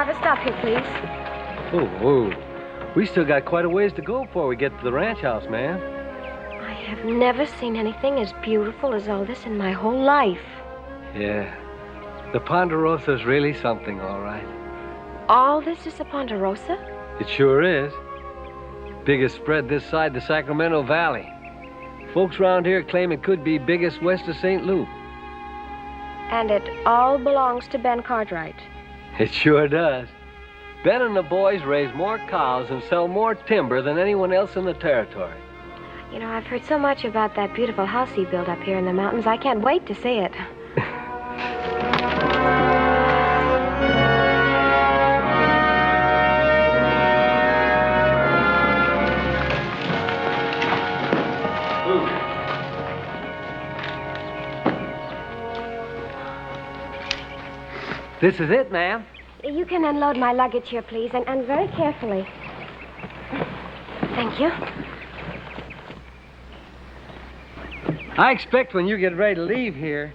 driver stop here, please? Oh. We still got quite a ways to go before we get to the ranch house, ma'am. I have never seen anything as beautiful as all this in my whole life. Yeah. The Ponderosa's really something, all right. All this is the Ponderosa? It sure is. Biggest spread this side the Sacramento Valley. Folks around here claim it could be biggest west of St. Louis. And it all belongs to Ben Cartwright. It sure does. Ben and the boys raise more cows and sell more timber than anyone else in the territory. You know, I've heard so much about that beautiful house he built up here in the mountains. I can't wait to see it. This is it, ma'am. You can unload my luggage here, please, and very carefully. Thank you. I expect when you get ready to leave here,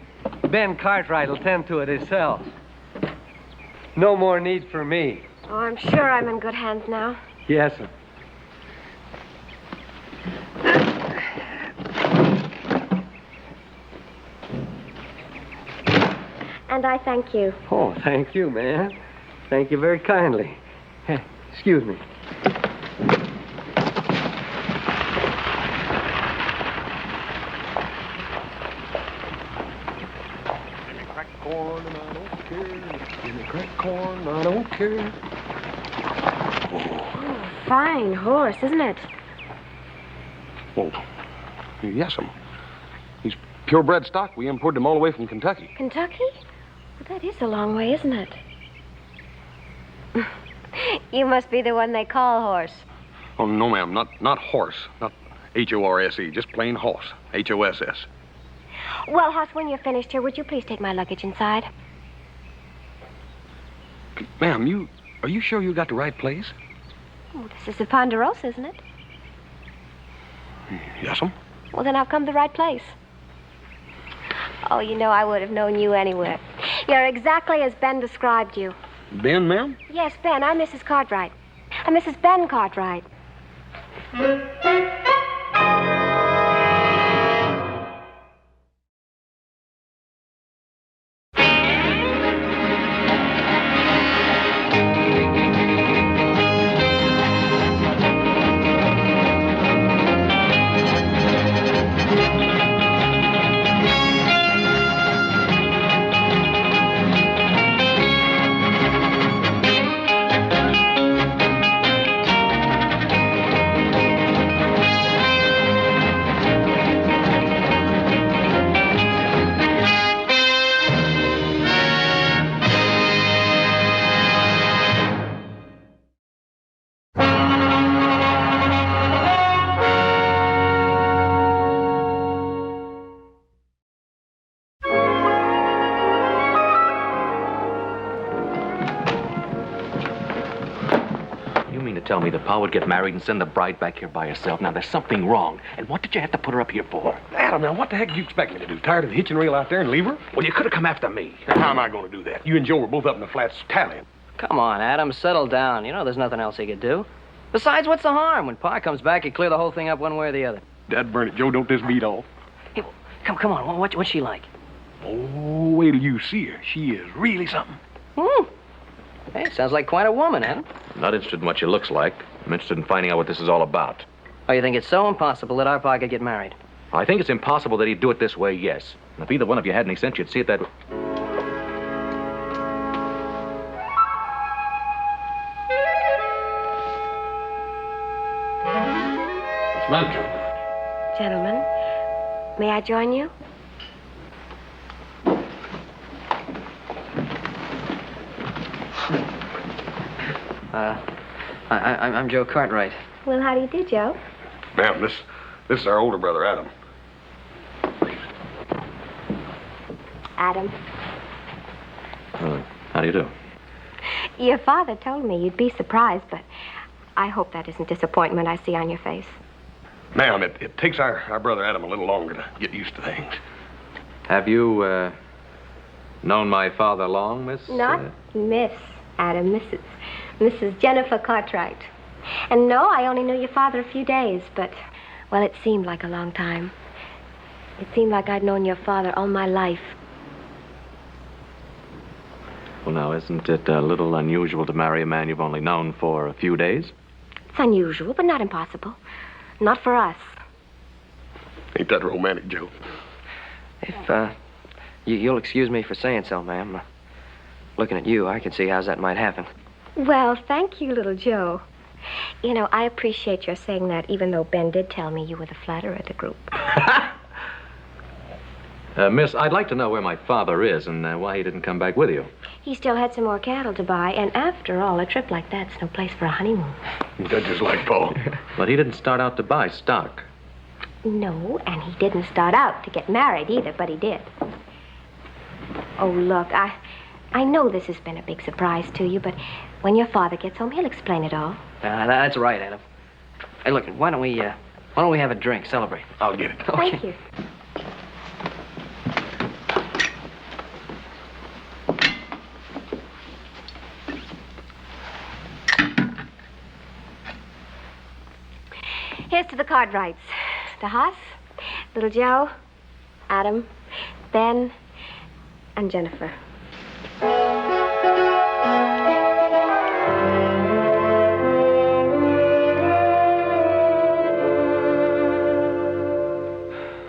Ben Cartwright will tend to it himself. No more need for me. Oh, I'm sure I'm in good hands now. Yes, sir. And I thank you. Oh, thank you, ma'am. Thank you very kindly. Excuse me. Give me cracked corn and I don't care. Give me cracked corn and I don't care. Oh, fine horse, isn't it? Oh, yes'm. He's purebred stock. We imported him all the way from Kentucky. Kentucky? Well, that is a long way, isn't it? You must be the one they call horse. Oh, no, ma'am. Not horse. Not H-O-R-S-E. Just plain hoss. H-O-S-S. Well, Hoss, when you're finished here, would you please take my luggage inside? Ma'am, are you sure you got the right place? Oh, this is the Ponderosa, isn't it? Yes'm. Well, then I've come to the right place. Oh, you know, I would have known you anywhere. You're exactly as Ben described you. Ben, ma'am? Yes, Ben. I'm Mrs. Cartwright. I'm Mrs. Ben Cartwright. Tell me that Pa would get married and send the bride back here by herself. Now, there's something wrong. And what did you have to put her up here for? Adam, now, what the heck do you expect me to do? Tired of the hitching rail out there and leave her? Well, you could have come after me. Now, how am I going to do that? You and Joe were both up in the flats tallying. Come on, Adam, settle down. You know there's nothing else he could do. Besides, what's the harm? When Pa comes back, he'd clear the whole thing up one way or the other. Dad burn it, Joe, don't this beat off? Hey, come on. What's she like? Oh, wait till you see her. She is really something. Hey, sounds like quite a woman, Adam. I'm not interested in what she looks like. I'm interested in finding out what this is all about. Oh, you think it's so impossible that our Pa could get married? I think it's impossible that he'd do it this way, yes. And if either one of you had any sense, you'd see it that way. What's the matter? Gentlemen, may I join you? I'm Joe Cartwright. Well, how do you do, Joe? Ma'am, this is our older brother, Adam. Adam. How do you do? Your father told me you'd be surprised, but I hope that isn't disappointment I see on your face. Ma'am, it takes our brother Adam a little longer to get used to things. Have you, known my father long, Miss? Not Miss. Adam, Mrs. Jennifer Cartwright. And no, I only knew your father a few days, but, well, it seemed like a long time. It seemed like I'd known your father all my life. Well, now, isn't it a little unusual to marry a man you've only known for a few days? It's unusual, but not impossible. Not for us. Ain't that romantic, Joe? If, you'll excuse me for saying so, ma'am. Looking at you, I can see how that might happen. Well, thank you, little Joe. You know, I appreciate your saying that, even though Ben did tell me you were the flatterer of the group. Miss, I'd like to know where my father is and why he didn't come back with you. He still had some more cattle to buy, and after all, a trip like that's no place for a honeymoon. That's just like Paul. But he didn't start out to buy stock. No, and he didn't start out to get married either, but he did. Oh, look, I know this has been a big surprise to you, but when your father gets home, he'll explain it all. That's right, Adam. Hey, look, why don't we have a drink, celebrate? I'll get it. Thank you. Here's to the Cartwrights. To Hoss, little Joe, Adam, Ben, and Jennifer.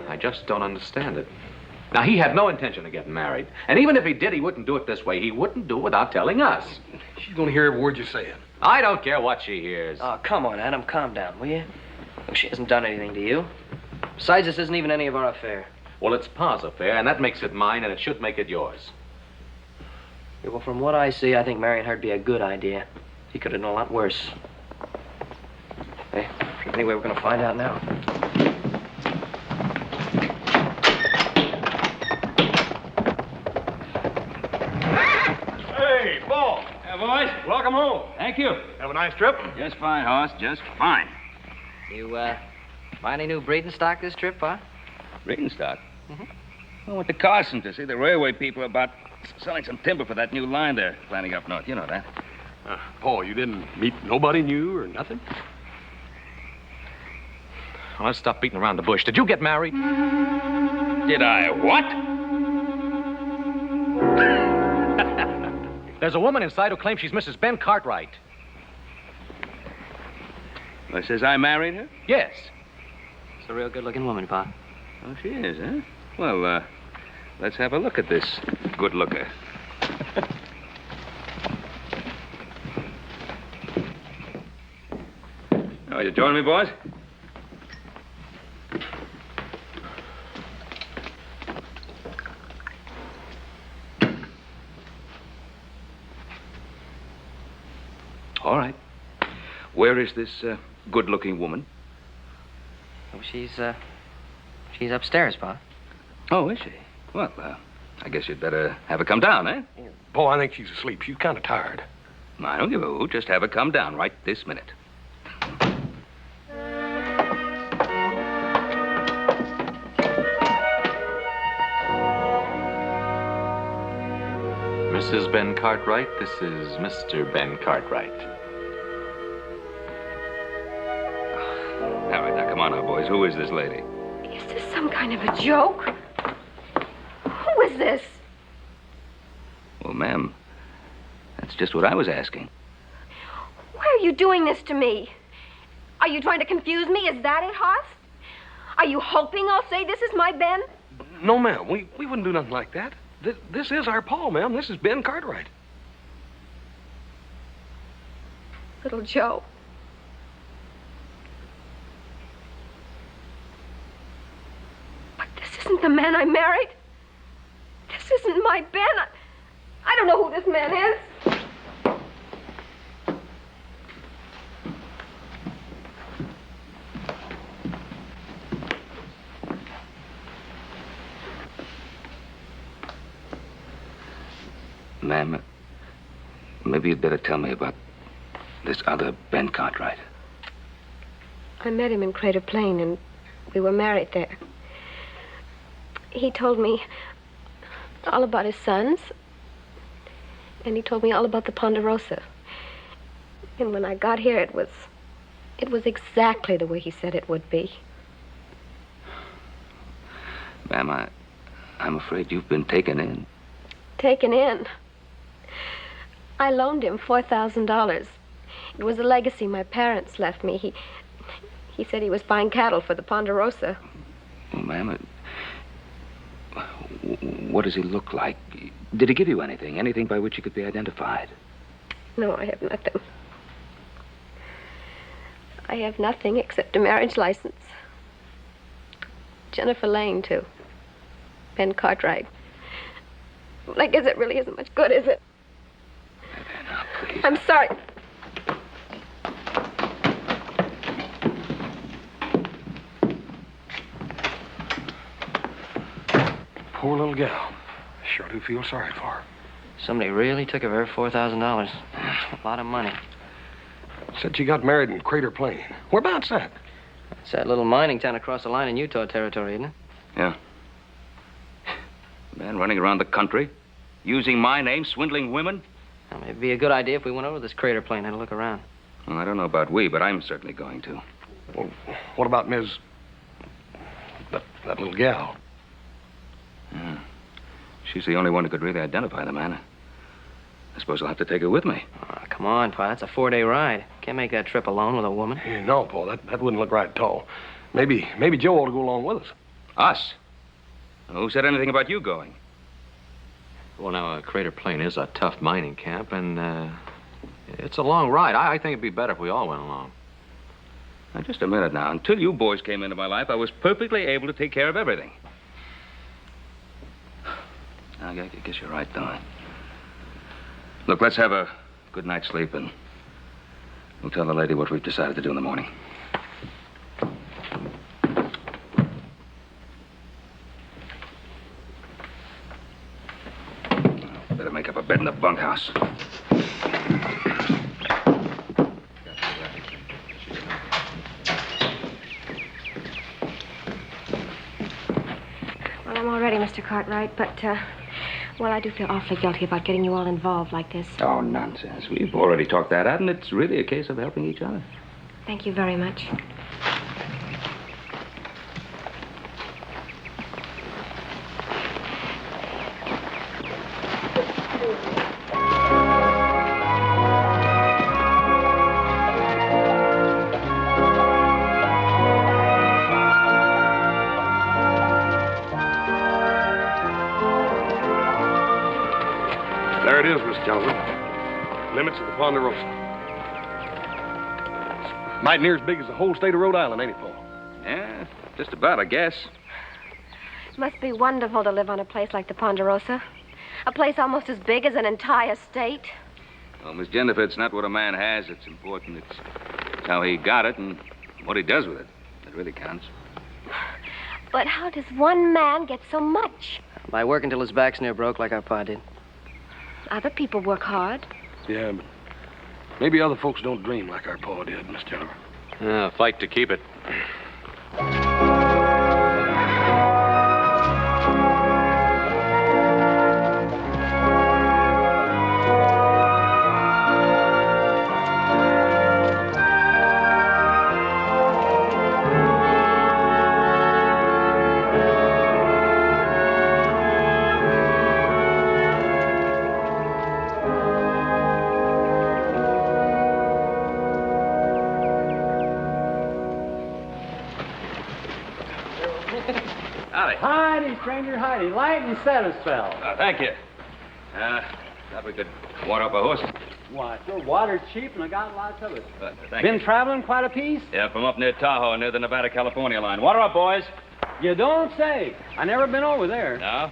I just don't understand it. Now, he had no intention of getting married. And even if he did, he wouldn't do it this way. He wouldn't do it without telling us. She's gonna hear every word you're saying. I don't care what she hears. Oh, come on, Adam, calm down, will you? Look, she hasn't done anything to you. Besides, this isn't even any of our affair. Well, it's Pa's affair, and that makes it mine, and it should make it yours. Yeah, well, from what I see, I think marrying her'd be a good idea. He could have done a lot worse. Hey, anyway, we're gonna find out now. Hey, Paul. Hey, boys. Welcome home. Thank you. Have a nice trip? Just fine, Hoss. Just fine. You, buy any new breeding stock this trip, Pa? Breeding stock? I went to Carson to see the railway people about selling some timber for that new line they're planning up north. You know that. Paul, you didn't meet nobody new or nothing? Well, let's stop beating around the bush. Did you get married? Did I what? There's a woman inside who claims she's Mrs. Ben Cartwright. Well, says I married her? Yes. It's a real good-looking woman, Pa. Oh, she is, huh? Well, let's have a look at this good looker. Oh, you join me, boys? All right. Where is this good-looking woman? Oh, she's upstairs, Pa. Oh, is she? Well, I guess you'd better have her come down, eh? Paul, I think she's asleep. She's kind of tired. I don't give a hoot. Just have her come down right this minute. Mrs. Ben Cartwright, this is Mr. Ben Cartwright. All right, now, come on now, boys. Who is this lady? Is this some kind of a joke? Who is this? Well, ma'am, that's just what I was asking. Why are you doing this to me? Are you trying to confuse me? Is that it, Hoss? Are you hoping I'll say this is my Ben? No, ma'am. We wouldn't do nothing like that. This is our Paul, ma'am. This is Ben Cartwright. Little Joe. But this isn't the man I married. This isn't my Ben. I don't know who this man is. Ma'am, maybe you'd better tell me about this other Ben Cartwright. I met him in Crater Plain, and we were married there. He told me all about his sons And he told me all about the Ponderosa. And when I got here, it was exactly the way he said it would be. Ma'am, I'm afraid you've been taken in. Taken in. I loaned him $4,000. It was a legacy my parents left me. He said he was buying cattle for the Ponderosa. Well, ma'am, what does he look like? Did he give you anything? Anything by which he could be identified? No, I have nothing. I have nothing except a marriage license. Jennifer Lane, too. Ben Cartwright. Well, I guess it really isn't much good, is it? Now, please. I'm sorry. Poor little gal. Sure do feel sorry for her. Somebody really took of her $4,000. That's a lot of money. Said she got married in Crater Plain. Whereabouts that? It's that little mining town across the line in Utah territory, isn't it? Yeah. Man running around the country, using my name, swindling women. Well, it'd be a good idea if we went over this crater plane and had a look around. Well, I don't know about we, but I'm certainly going to. Well, what about Ms. That little gal? Yeah. She's the only one who could really identify the man. I suppose I'll have to take her with me. Oh, come on, Pa. That's a 4-day ride. Can't make that trip alone with a woman. Yeah, no, Paul, that wouldn't look right at all. Maybe Joe ought to go along with us. Us? Who said anything about you going? Well, now, Crater Plain is a tough mining camp, and it's a long ride. I think it'd be better if we all went along. Now, just a minute now. Until you boys came into my life, I was perfectly able to take care of everything. I guess you're right, though. Look, let's have a good night's sleep, and we'll tell the lady what we've decided to do in the morning. Better make up a bed in the bunkhouse. Well, I'm all ready, Mr. Cartwright, but, well, I do feel awfully guilty about getting you all involved like this. Oh, nonsense. We've already talked that out, and it's really a case of helping each other. Thank you very much. There it is, Miss Johnson. Limits of the Ponderosa. It's might near as big as the whole state of Rhode Island, ain't it, Paul? Yeah, just about, I guess. It must be wonderful to live on a place like the Ponderosa. A place almost as big as an entire state. Well, Miss Jennifer, it's not what a man has that's important. It's how he got it and what he does with it that really counts. But how does one man get so much? By working till his back's near broke like our Pa did. Other people work hard. Yeah, but maybe other folks don't dream like our Pa did, Miss Jennifer. Fight to keep it. Heidi, stranger, Heidi. Light and set a spell. Thank you. Thought we could water up a horse. Why, sure, water's cheap and I got lots of it. Thank Been you. traveling quite a piece? Yeah, from up near Tahoe, near the Nevada-California line. Water up, boys. You don't say. I never been over there. No?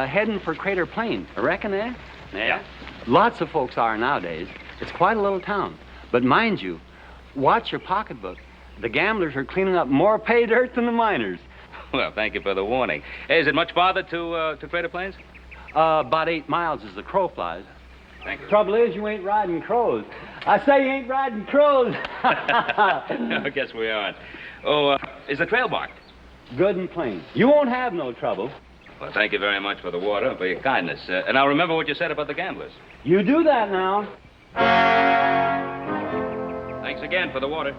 Heading for Crater Plain. I reckon, eh? Yeah. Lots of folks are nowadays. It's quite a little town. But mind you, watch your pocketbook. The gamblers are cleaning up more pay dirt than the miners. Well, thank you for the warning. Hey, is it much farther to Crater Plains? About 8 miles as the crow flies. Thank you. Trouble is, you ain't riding crows. I say you ain't riding crows. I guess we aren't. Oh, is the trail marked? Good and plain. You won't have no trouble. Well, thank you very much for the water and for your kindness. And now remember what you said about the gamblers. You do that now. Thanks again for the water.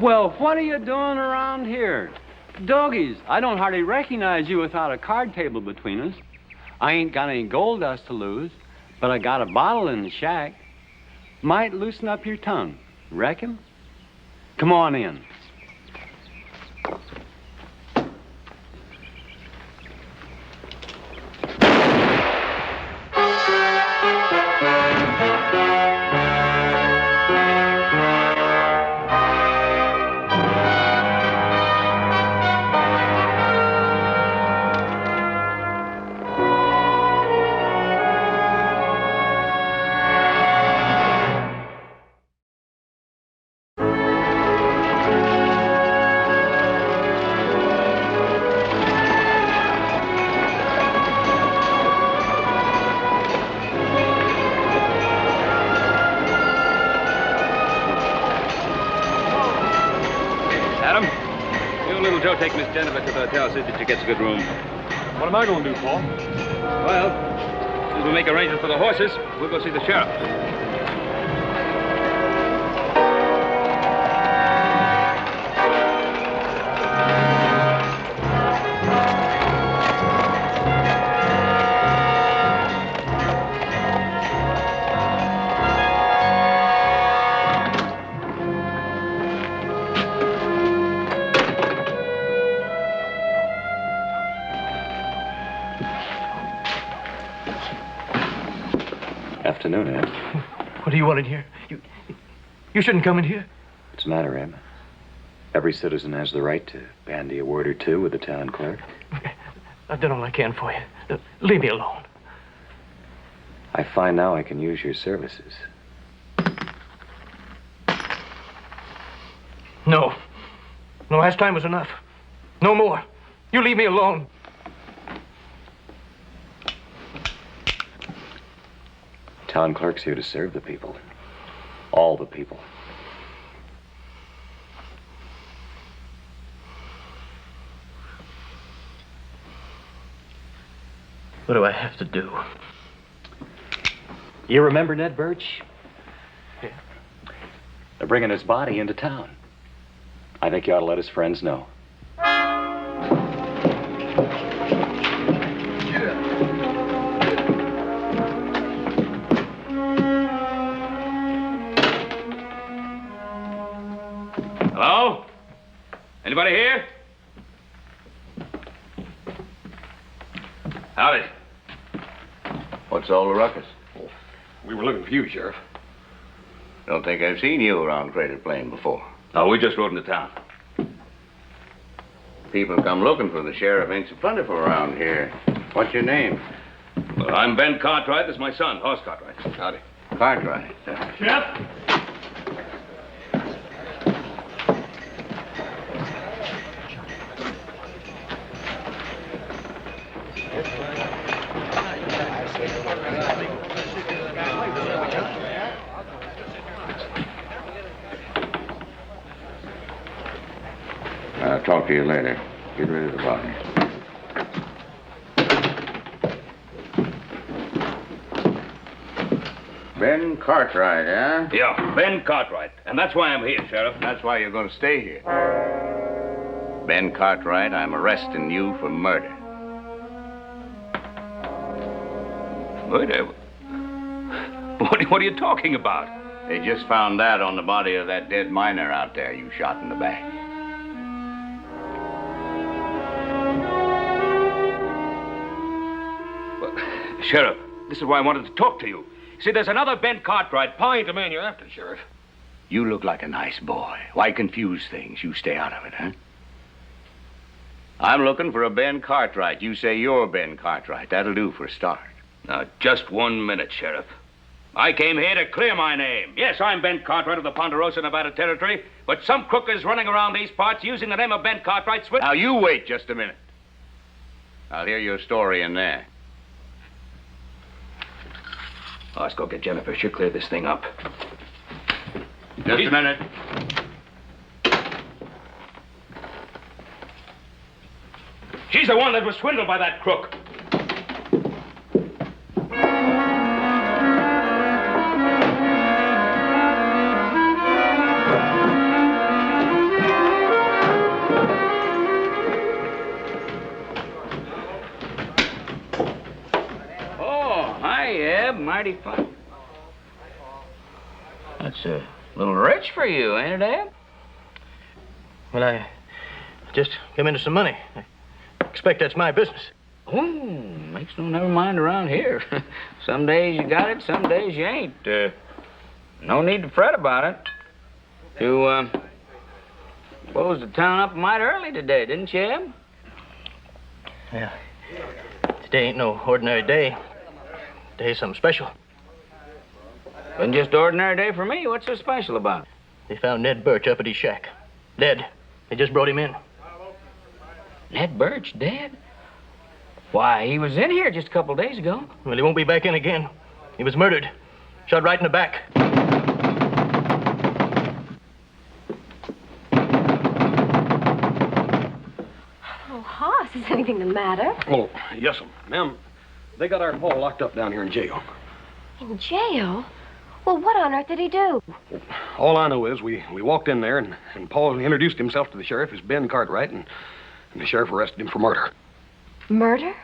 Well, what are you doing around here? Doggies, I don't hardly recognize you without a card table between us. I ain't got any gold dust to lose, but I got a bottle in the shack. Might loosen up your tongue, reckon? Come on in. Take Miss Jennifer to the hotel, see that she gets a good room. What am I going to do, Paul? Well, as we make arrangements for the horses, we'll go see the sheriff. Afternoon, Ed. What do you want in here? You shouldn't come in here. What's the matter, Ed? Every citizen has the right to bandy a word or two with the town clerk. I've done all I can for you. Leave me alone. I find now I can use your services. No. No, last time was enough. No more. You leave me alone. Town clerk's here to serve the people. All the people. What do I have to do? You remember Ned Birch? Yeah. They're bringing his body into town. I think you ought to let his friends know. Hello? Anybody here? Howdy. What's all the ruckus? We were looking for you, Sheriff. Don't think I've seen you around Crater Plain before. No, we just rode into town. People come looking for the sheriff. Ain't so plentiful around here. What's your name? Well, I'm Ben Cartwright. This is my son, Horse Cartwright. Howdy. Cartwright. Sheriff? I'll talk to you later. Get rid of the body. Ben Cartwright, huh? Yeah, Ben Cartwright. And that's why I'm here, Sheriff. That's why you're going to stay here. Ben Cartwright, I'm arresting you for murder. Murder? What are you talking about? They just found that on the body of that dead miner out there you shot in the back. Sheriff, this is why I wanted to talk to you. See, there's another Ben Cartwright. Pa ain't the man you're after, Sheriff. You look like a nice boy. Why confuse things? You stay out of it, huh? I'm looking for a Ben Cartwright. You say you're Ben Cartwright. That'll do for a start. Now, just 1 minute, Sheriff. I came here to clear my name. Yes, I'm Ben Cartwright of the Ponderosa, Nevada Territory, but some crook is running around these parts using the name of Ben Cartwright. Now, you wait just a minute. I'll hear your story in there. Oh, let's go get Jennifer. She'll clear this thing up. Just a minute. She's the one that was swindled by that crook. Oh, hi, Eb. Mighty fine. That's a little rich for you, ain't it, Eb? Well, I just come into some money. I expect that's my business. Oh, makes no never mind around here. Some days you got it, some days you ain't. No need to fret about it. You, closed the town up mighty early today, didn't you, Eb? Yeah. Today ain't no ordinary day. Today's something special. Been just an ordinary day for me. What's so special about it? They found Ned Birch up at his shack. Dead. They just brought him in. Ned Birch dead? Why, he was in here just a couple of days ago. Well, he won't be back in again. He was murdered. Shot right in the back. Oh, Hoss, is anything the matter? Oh, yes, ma'am. They got our Paul locked up down here in jail. In jail? Well, what on earth did he do? All I know is we walked in there, and Paul introduced himself to the sheriff as Ben Cartwright, and the sheriff arrested him for murder. Murder?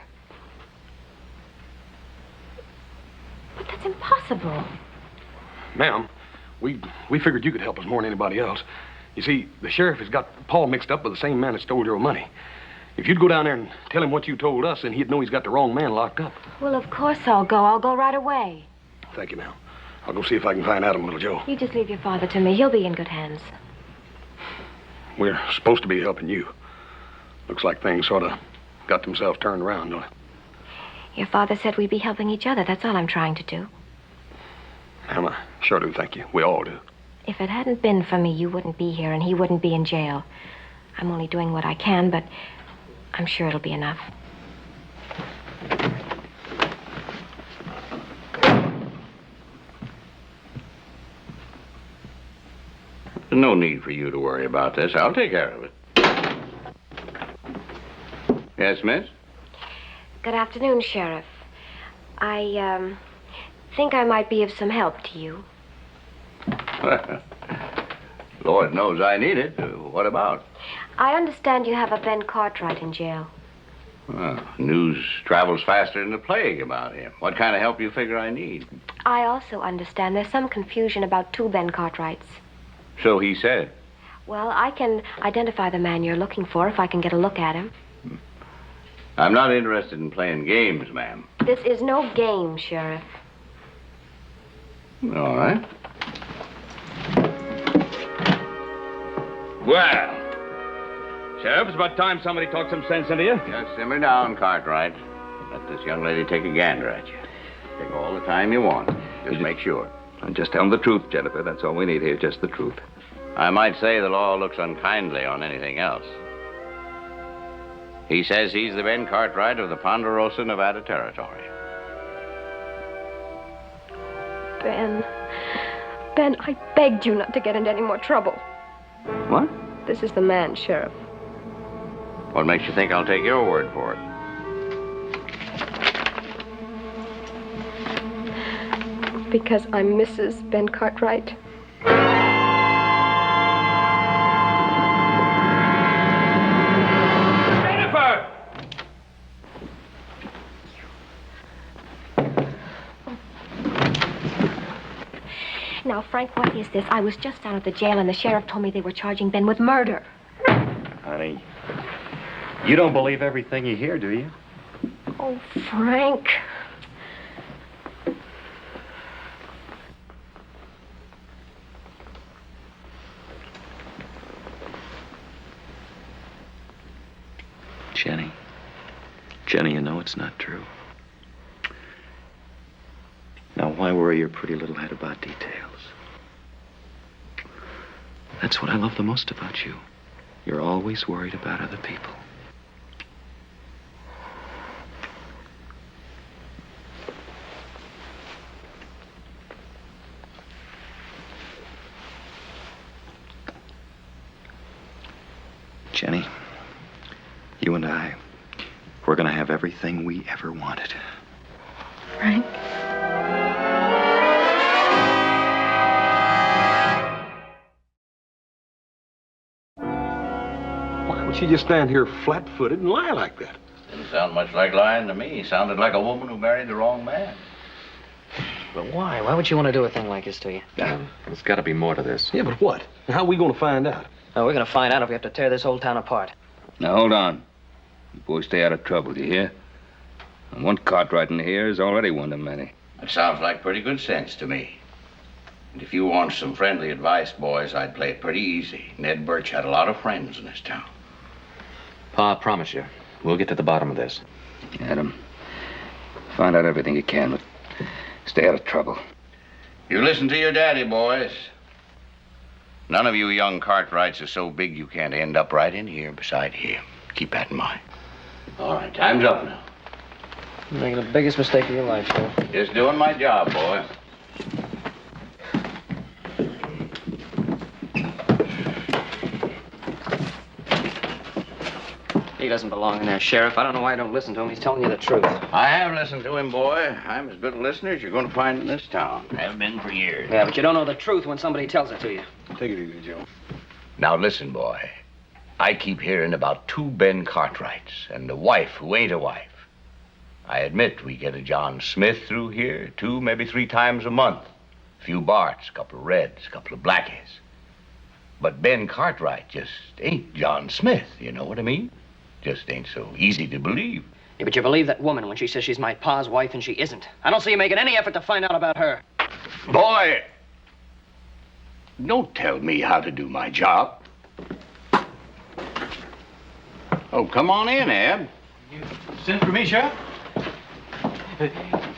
But that's impossible. Ma'am, we figured you could help us more than anybody else. You see, the sheriff has got Paul mixed up with the same man that stole your money. If you'd go down there and tell him what you told us, then he'd know he's got the wrong man locked up. Well, of course I'll go. I'll go right away. Thank you, ma'am. I'll go see if I can find Adam, little Joe. You just leave your father to me. He'll be in good hands. We're supposed to be helping you. Looks like things sort of got themselves turned around, don't it? Your father said we'd be helping each other. That's all I'm trying to do. Ma'am, I sure do thank you. We all do. If it hadn't been for me, you wouldn't be here and he wouldn't be in jail. I'm only doing what I can, but I'm sure it'll be enough. There's no need for you to worry about this. I'll take care of it. Yes, miss? Good afternoon, Sheriff. I think I might be of some help to you. Lord knows I need it. What about? I understand you have a Ben Cartwright in jail. Well, news travels faster than the plague about him. What kind of help you figure I need? I also understand there's some confusion about two Ben Cartwrights. So he said. Well, I can identify the man you're looking for if I can get a look at him. I'm not interested in playing games, ma'am. This is no game, Sheriff. All right. Well, Sheriff, it's about time somebody talked some sense into you. Just simmer down, Cartwright. Let this young lady take a gander at you. Take all the time you want. Just make sure. And just tell them the truth, Jennifer. That's all we need here, just the truth. I might say the law looks unkindly on anything else. He says he's the Ben Cartwright of the Ponderosa, Nevada territory. Ben, I begged you not to get into any more trouble. What? This is the man, Sheriff. What makes you think I'll take your word for it? Because I'm Mrs. Ben Cartwright. Jennifer! Now, Frank, what is this? I was just down at the jail and the sheriff told me they were charging Ben with murder. Honey, you don't believe everything you hear, do you? Oh, Frank. Jenny, you know it's not true. Now, why worry your pretty little head about details? That's what I love the most about you. You're always worried about other people. Jenny, you and I, we're gonna have everything we ever wanted. Frank? Why would she just stand here flat-footed and lie like that? Didn't sound much like lying to me. Sounded like a woman who married the wrong man. But why? Why would you want to do a thing like this to you? There's got to be more to this. Yeah, but what? How are we going to find out? Oh, we're going to find out if we have to tear this whole town apart. Now, hold on. You boys stay out of trouble, do you hear? And one Cartwright in here is already one too many. That sounds like pretty good sense to me. And if you want some friendly advice, boys, I'd play it pretty easy. Ned Birch had a lot of friends in this town. Pa, I promise you, we'll get to the bottom of this. Adam, find out everything you can, but stay out of trouble. You listen to your daddy, boys. None of you young Cartwrights are so big you can't end up right in here beside him. Keep that in mind. All right, time's up now. You're making the biggest mistake of your life, Sheriff. Just doing my job, boy. He doesn't belong in there, Sheriff. I don't know why I don't listen to him. He's telling you the truth. I have listened to him, boy. I'm as good a listener as you're going to find in this town. Have been for years. Yeah, but you don't know the truth when somebody tells it to you. Take it easy, Joe. Now listen, boy. I keep hearing about 2 Ben Cartwrights and a wife who ain't a wife. I admit we get a John Smith through here 2, maybe 3 times a month. A few Barts, a couple of Reds, a couple of Blackies. But Ben Cartwright just ain't John Smith, you know what I mean? Just ain't so easy to believe. Yeah, but you believe that woman when she says she's my pa's wife and she isn't. I don't see you making any effort to find out about her. Boy, don't tell me how to do my job. Oh, come on in, Ab. You sent for me, Sheriff?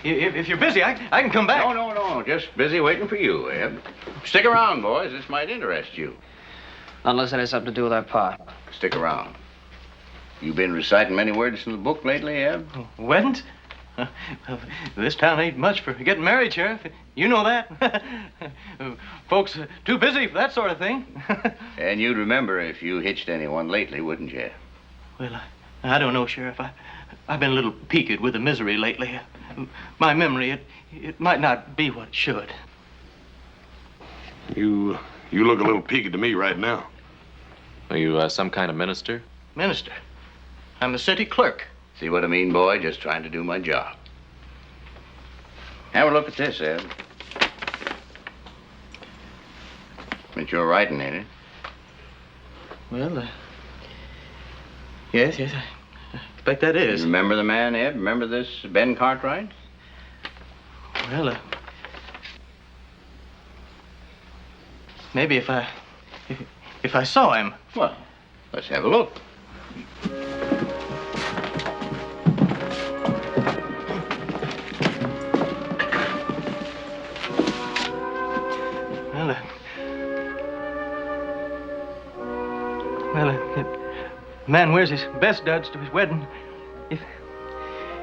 If you're busy, I can come back. No. Just busy waiting for you, Ab. Stick around, boys. This might interest you. Unless it has something to do with our pa. Stick around. You been reciting many words from the book lately, Ab? Weddings? This town ain't much for getting married, Sheriff. You know that. Folks are too busy for that sort of thing. And you'd remember if you hitched anyone lately, wouldn't you? Well, I don't know, Sheriff. I've been a little peaked with the misery lately. My memory, it might not be what it should. You look a little peaked to me right now. Are you some kind of minister? Minister, I'm the city clerk. See what I mean, boy? Just trying to do my job. Have a look at this, Ed. It's your writing, ain't it? Well, yes, I expect that is. You remember the man, Ed? Remember this Ben Cartwright? Well, maybe if I saw him. Well, let's have a look. Man wears his best duds to his wedding.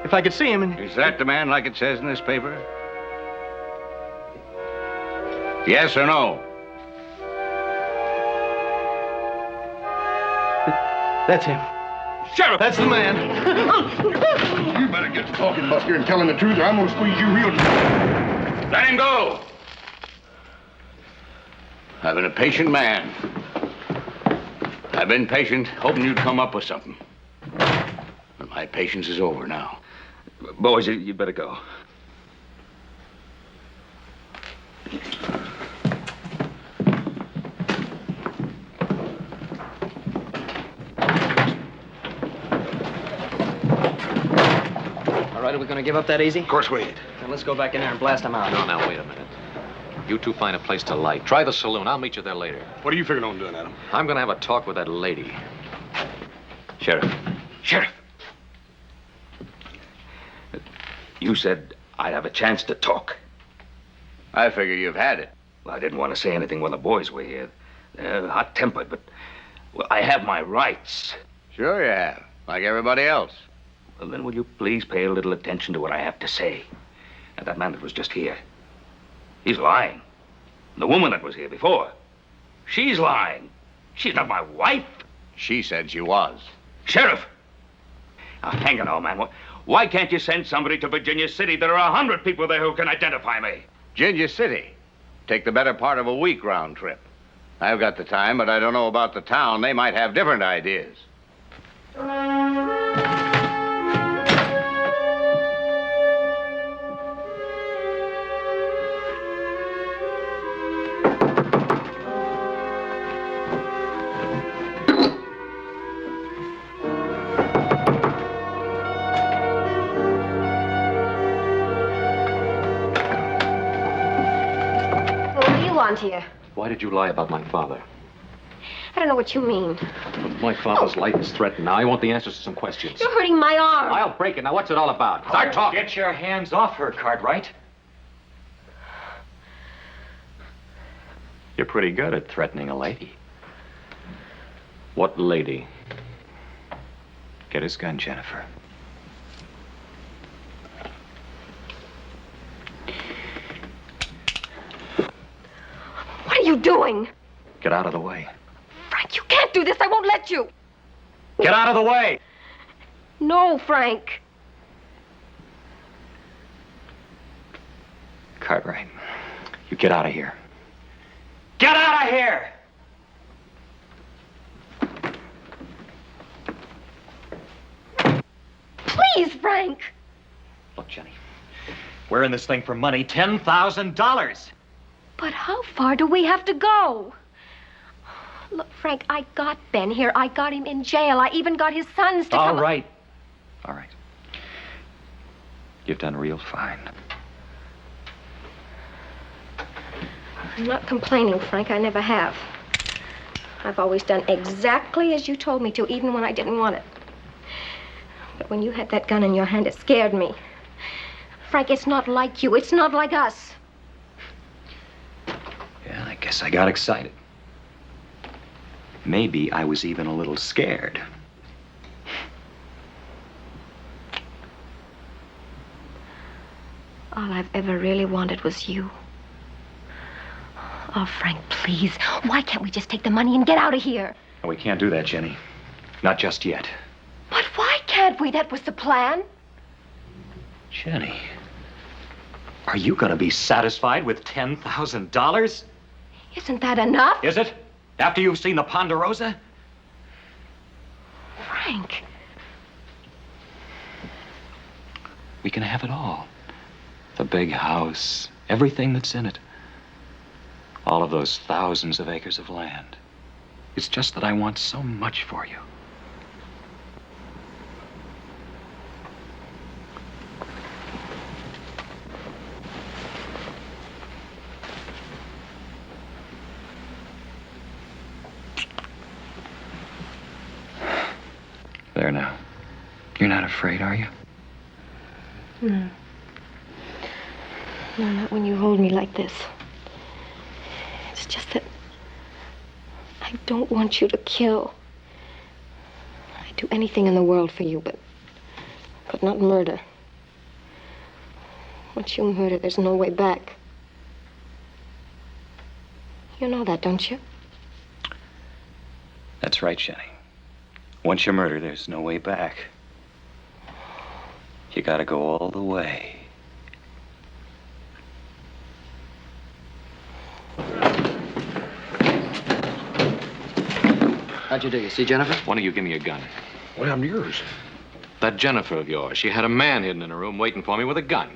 If I could see him and... Is that the man like it says in this paper? Yes or no? That's him. Sheriff! That's the man. You better get to talking, Buster, and telling the truth, or I'm gonna squeeze you real tight. Let him go. I've been a patient man. I've been patient, hoping you'd come up with something. But my patience is over now. Boys, you better go. All right, are we going to give up that easy? Of course we ain't. Then let's go back in there and blast them out. No, now, wait a minute. You two find a place to light. Try the saloon. I'll meet you there later. What are you figuring on doing, Adam? I'm going to have a talk with that lady. Sheriff. Sheriff! You said I'd have a chance to talk. I figure you've had it. Well, I didn't want to say anything while the boys were here. They're hot-tempered, but well, I have my rights. Sure you have, like everybody else. Well, then will you please pay a little attention to what I have to say? And that man that was just here, he's lying. The woman that was here before, she's lying. She's not my wife. She said she was. Sheriff! Now, hang it all, man. Why can't you send somebody to Virginia City? There are 100 people there who can identify me. Virginia City. Take the better part of a week round trip. I've got the time, but I don't know about the town. They might have different ideas. Here. Why did you lie about my father? I don't know what you mean. My father's life is threatened now. I want the answers to some questions. You're hurting my arm. I'll break it. Now, what's it all about? Start talking. Get your hands off her, Cartwright. You're pretty good at threatening a lady. What lady? Get his gun, Jennifer. What are you doing? Get out of the way. Frank, you can't do this. I won't let you. Get out of the way! No, Frank. Cartwright, you get out of here. Get out of here! Please, Frank. Look, Jenny, we're in this thing for money, $10,000. But how far do we have to go? Look, Frank, I got Ben here. I got him in jail. I even got his sons to come... All right. All right. You've done real fine. I'm not complaining, Frank. I never have. I've always done exactly as you told me to, even when I didn't want it. But when you had that gun in your hand, it scared me. Frank, it's not like you. It's not like us. Yeah, I guess I got excited. Maybe I was even a little scared. All I've ever really wanted was you. Oh, Frank, please. Why can't we just take the money and get out of here? No, we can't do that, Jenny. Not just yet. But why can't we? That was the plan. Jenny, are you going to be satisfied with $10,000? Isn't that enough? Is it? After you've seen the Ponderosa? Frank. We can have it all. The big house, everything that's in it. All of those thousands of acres of land. It's just that I want so much for you. There now. You're not afraid, are you? No. No, not when you hold me like this. It's just that I don't want you to kill. I'd do anything in the world for you, but not murder. Once you murder, there's no way back. You know that, don't you? That's right, Jenny. Once you murder, there's no way back. You gotta go all the way. How'd you do? You see Jennifer? Why don't you give me a gun? What happened to yours? That Jennifer of yours. She had a man hidden in her room waiting for me with a gun.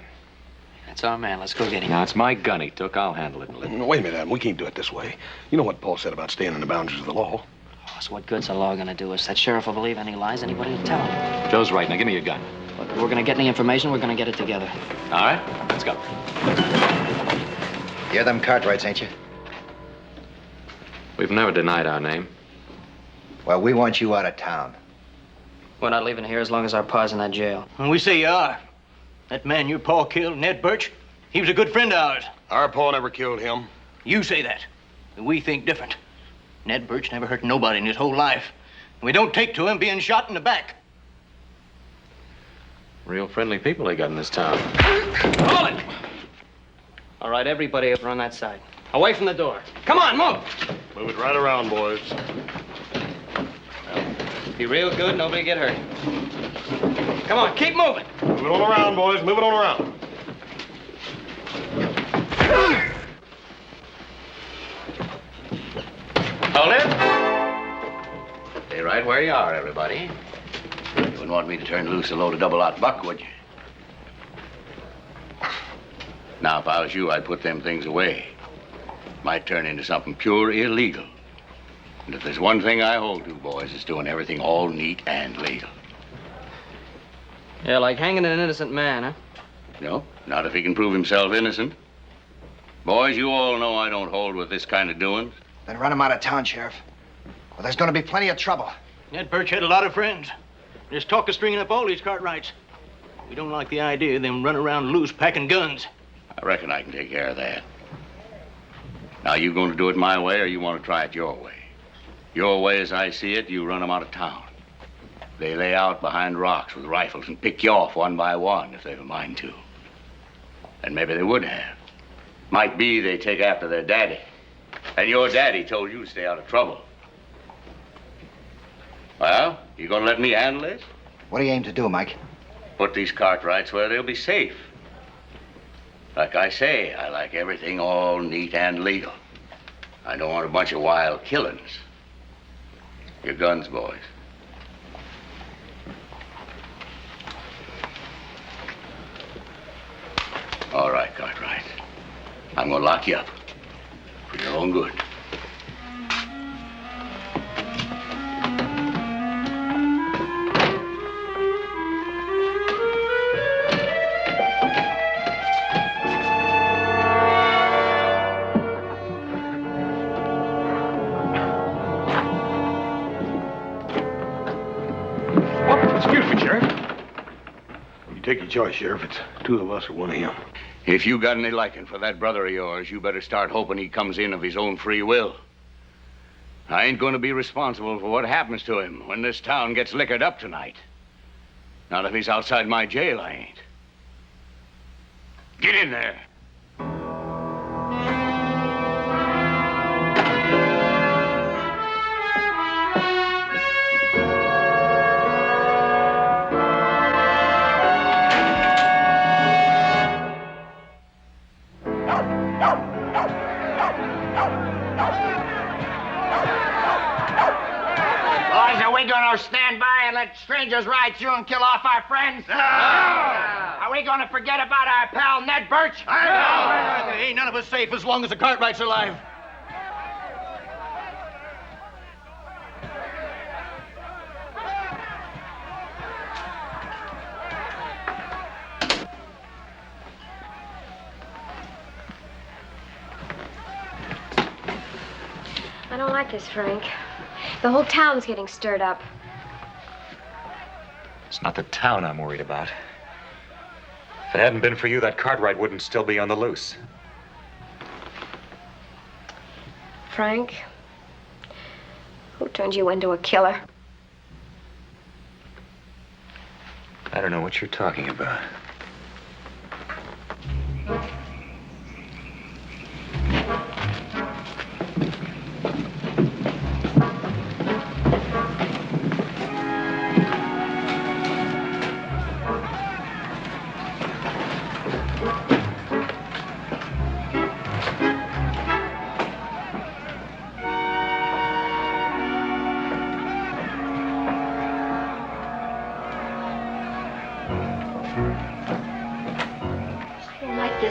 That's our man. Let's go get him. Now, it's my gun he took. I'll handle it in a little. No, wait a minute, Adam. We can't do it this way. You know what Paul said about staying in the boundaries of the law. Oh, so what good's the law gonna do us? That sheriff will believe any lies anybody will tell him. Joe's right. Now, give me your gun. Look, if we're gonna get any information, we're gonna get it together. All right? Let's go. You're them Cartwrights, ain't you? We've never denied our name. Well, we want you out of town. We're not leaving here as long as our pa's in that jail. Well, we say you are. That man your pa killed, Ned Birch, he was a good friend of ours. Our Paul never killed him. You say that. And we think different. Ned Birch never hurt nobody in his whole life. And we don't take to him being shot in the back. Real friendly people they got in this town. Hold it! All right, everybody over on that side. Away from the door. Come on, move! Move it right around, boys. Be real good, nobody get hurt. Come on, keep moving. Move it on around, boys. Move it on around. Hold it. Stay right where you are, everybody. You wouldn't want me to turn loose a load of double-out buck, would you? Now, if I was you, I'd put them things away. Might turn into something pure illegal. And if there's one thing I hold to, boys, it's doing everything all neat and legal. Yeah, like hanging an innocent man, huh? No, not if he can prove himself innocent. Boys, you all know I don't hold with this kind of doings. Then run him out of town, Sheriff. Well, there's going to be plenty of trouble. Ned Birch had a lot of friends. There's talk of stringing up all these Cartwrights. We don't like the idea of them running around loose packing guns. I reckon I can take care of that. Now, you going to do it my way, or you want to try it your way? Your way, as I see it, you run them out of town. They lay out behind rocks with rifles and pick you off one by one if they've a mind to. And maybe they would have. Might be they take after their daddy. And your daddy told you to stay out of trouble. Well, you gonna let me handle this? What do you aim to do, Mike? Put these Cartwrights where they'll be safe. Like I say, I like everything all neat and legal. I don't want a bunch of wild killings. Your guns, boys. All right, Cartwright. I'm gonna lock you up. For your own good. Excuse me, Sheriff. You take your choice, Sheriff. It's two of us or one of him. If you got any liking for that brother of yours, you better start hoping he comes in of his own free will. I ain't going to be responsible for what happens to him when this town gets liquored up tonight. Not if he's outside my jail, I ain't. Get in there. Stand by and let strangers ride through and kill off our friends? No! Are we going to forget about our pal Ned Birch? No! Ain't none of us safe as long as the Cartwright's alive. I don't like this, Frank. The whole town's getting stirred up. It's not the town I'm worried about. If it hadn't been for you, that Cartwright wouldn't still be on the loose. Frank, who turned you into a killer? I don't know what you're talking about.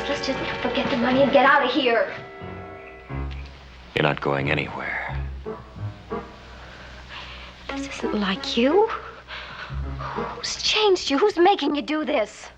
Let's just forget the money and get out of here. You're not going anywhere. This isn't like you. Who's changed you? Who's making you do this?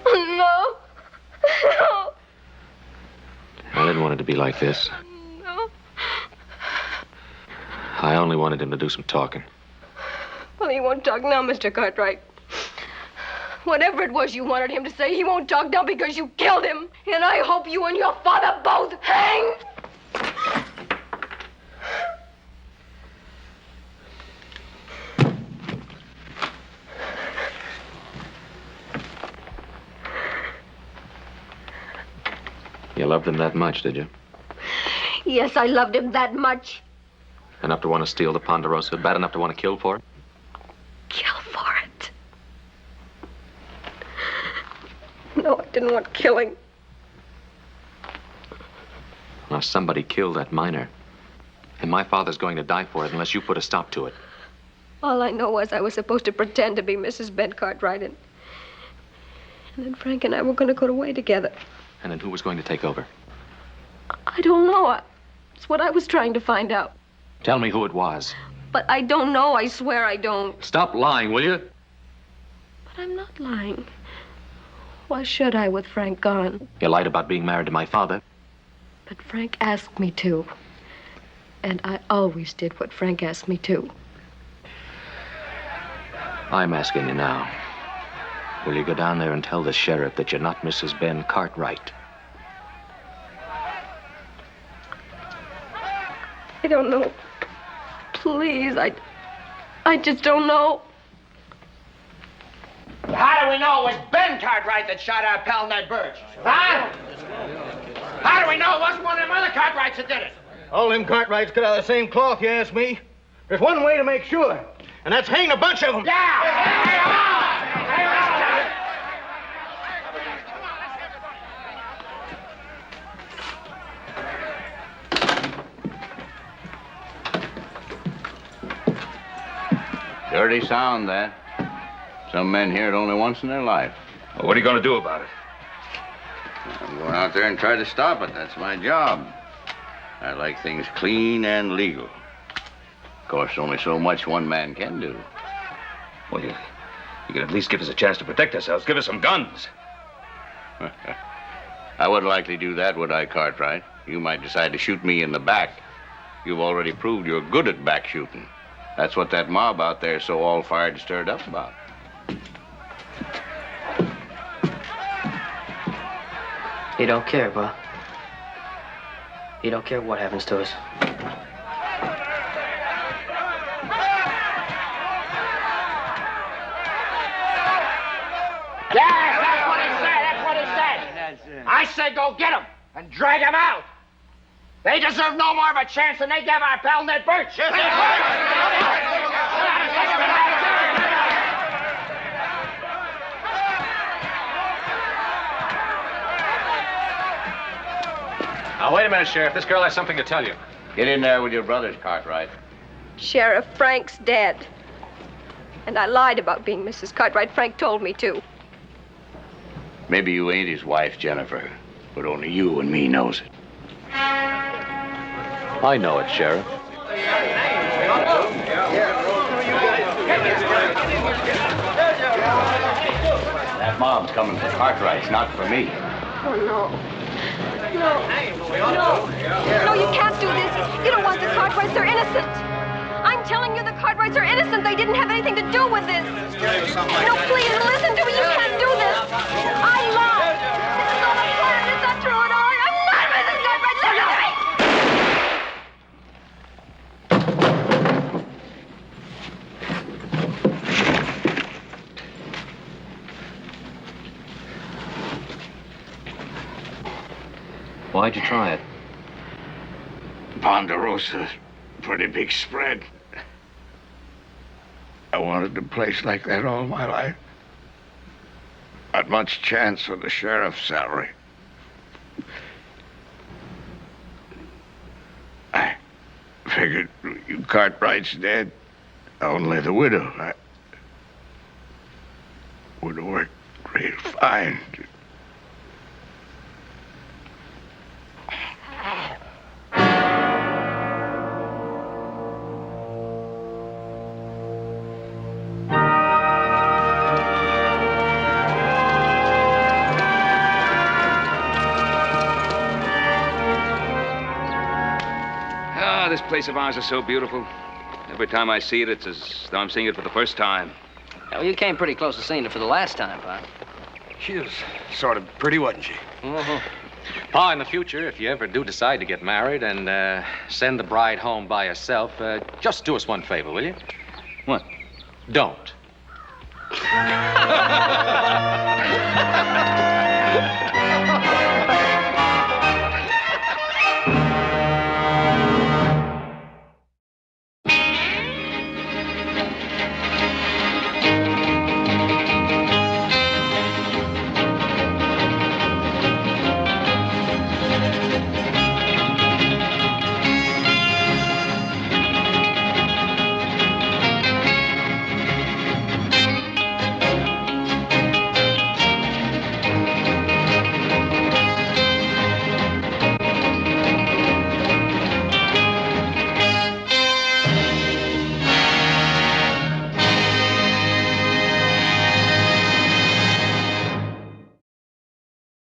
No. No. I didn't want it to be like this. No. I only wanted him to do some talking. Well, he won't talk now, Mr. Cartwright. Whatever it was you wanted him to say, he won't talk now because you killed him. And I hope you and your father both hang. You loved him that much, did you? Yes, I loved him that much. Enough to want to steal the Ponderosa? Bad enough to want to kill for it? Kill for it. No, I didn't want killing. Now, somebody killed that miner. And my father's going to die for it unless you put a stop to it. All I know was I was supposed to pretend to be Mrs. Ben Cartwright, and then Frank and I were going to go away together. And then who was going to take over? I don't know. It's what I was trying to find out. Tell me who it was. But I don't know. I swear I don't. Stop lying, will you? But I'm not lying. Why should I with Frank gone? You lied about being married to my father. But Frank asked me to. And I always did what Frank asked me to. I'm asking you now. Will you go down there and tell the sheriff that you're not Mrs. Ben Cartwright? I don't know. Please, I just don't know. How do we know it was Ben Cartwright that shot our pal Ned Birch? Huh? How do we know it wasn't one of them other Cartwrights that did it? All them Cartwrights cut out of the same cloth, you ask me. There's one way to make sure, and that's hanging a bunch of them. Yeah! Dirty sound, that. Some men hear it only once in their life. Well, what are you going to do about it? I'm going out there and try to stop it. That's my job. I like things clean and legal. Of course, only so much one man can do. Well, you could at least give us a chance to protect ourselves. Give us some guns. I wouldn't likely do that, would I, Cartwright? You might decide to shoot me in the back. You've already proved you're good at back shooting. That's what that mob out there is so all fired and stirred up about. He don't care, Pa. He don't care what happens to us. Yeah, that's what he said. That's what he said. I say go get him and drag him out. They deserve no more of a chance than they gave our pal Ned Birch. Now, wait a minute, Sheriff. This girl has something to tell you. Get in there with your brothers, Cartwright. Sheriff, Frank's dead. And I lied about being Mrs. Cartwright. Frank told me to. Maybe you ain't his wife, Jennifer, but only you and me knows it. I know it, Sheriff. That mob's coming for Cartwrights, not for me. Oh, no. No, you can't do this. You don't want the Cartwrights. They're innocent. I'm telling you the Cartwrights are innocent. They didn't have anything to do with this. No, please, listen to me. You can't do this. I lied. This is all a plan. It's not true at all. I'm not Mrs. Cartwright. Listen to me. Why'd you try it? Ponderosa, pretty big spread. I wanted a place like that all my life. Not much chance for the sheriff's salary. I figured you Cartwright's dead. Only the widow. I would have worked real fine. place of ours is so beautiful. Every time I see it, it's as though I'm seeing it for the first time. Well, you came pretty close to seeing it for the last time, Pa. She was sort of pretty, wasn't she? Pa, in the future, if you ever do decide to get married and send the bride home by herself, just do us one favor, will you? What? Don't.